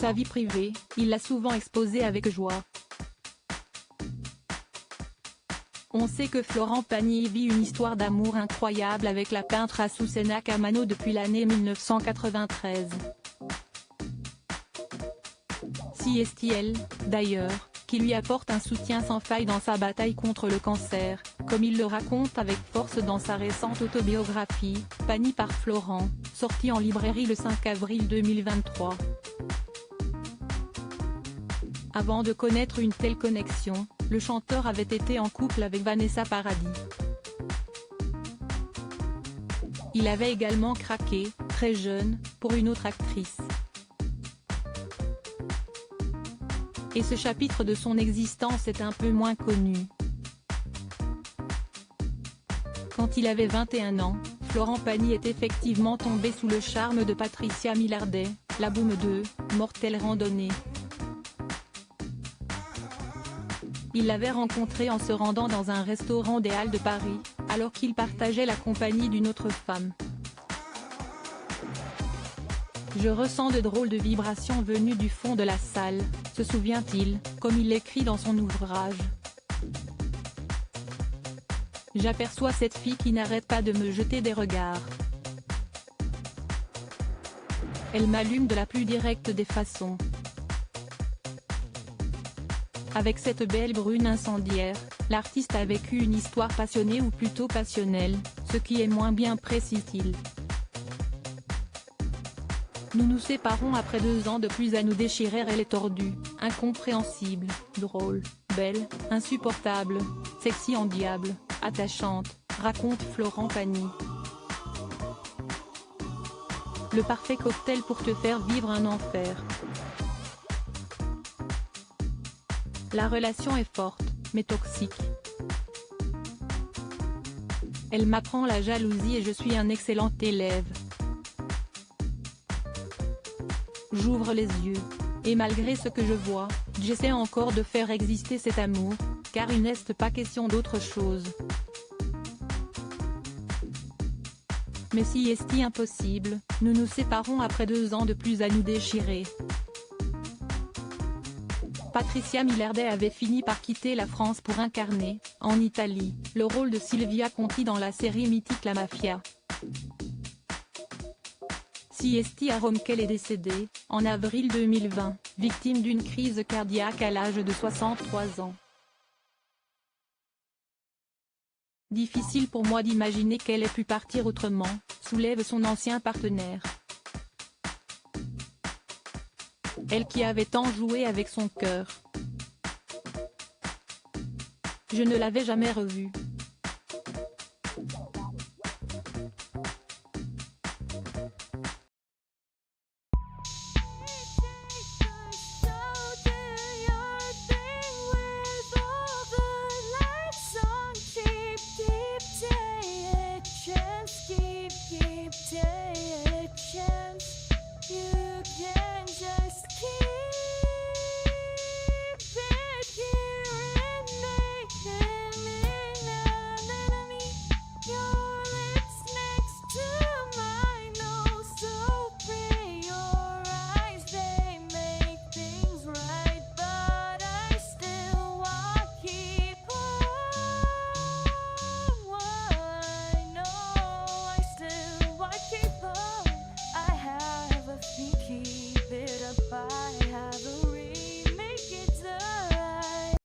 Sa vie privée, il l'a souvent exposée avec joie. On sait que Florent Pagny vit une histoire d'amour incroyable avec la peintre Azucena Camano depuis l'année 1993. C'est elle, d'ailleurs, qui lui apporte un soutien sans faille dans sa bataille contre le cancer, comme il le raconte avec force dans sa récente autobiographie, Pagny par Florent, sortie en librairie le 5 avril 2023. Avant de connaître une telle connexion, le chanteur avait été en couple avec Vanessa Paradis. Il avait également craqué, très jeune, pour une autre actrice. Et ce chapitre de son existence est un peu moins connu. Quand il avait 21 ans, Florent Pagny est effectivement tombé sous le charme de Patricia Millardet, la boum de « Mortelle randonnée ». Il l'avait rencontrée en se rendant dans un restaurant des Halles de Paris, alors qu'il partageait la compagnie d'une autre femme. « Je ressens de drôles de vibrations venues du fond de la salle », se souvient-il, comme il l'écrit dans son ouvrage. « J'aperçois cette fille qui n'arrête pas de me jeter des regards. Elle m'allume de la plus directe des façons. Avec cette belle brune incendiaire, l'artiste a vécu une histoire passionnée ou plutôt passionnelle, ce qui est moins bien précise-t-il. Nous nous séparons après 2 ans de plus à nous déchirer. Elle est tordue, incompréhensible, drôle, belle, insupportable, sexy en diable, attachante, raconte Florent Pagny. Le parfait cocktail pour te faire vivre un enfer. La relation est forte, mais toxique. Elle m'apprend la jalousie et je suis un excellent élève. J'ouvre les yeux, et malgré ce que je vois, j'essaie encore de faire exister cet amour, car il n'est pas question d'autre chose. Mais si est impossible, nous nous séparons après 2 ans de plus à nous déchirer. Patricia Millardet avait fini par quitter la France pour incarner, en Italie, le rôle de Silvia Conti dans la série mythique La Mafia. Si à Rome qu'elle est décédée, en avril 2020, victime d'une crise cardiaque à l'âge de 63 ans. Difficile pour moi d'imaginer qu'elle ait pu partir autrement, soulève son ancien partenaire. Elle qui avait tant joué avec son cœur. Je ne l'avais jamais revue.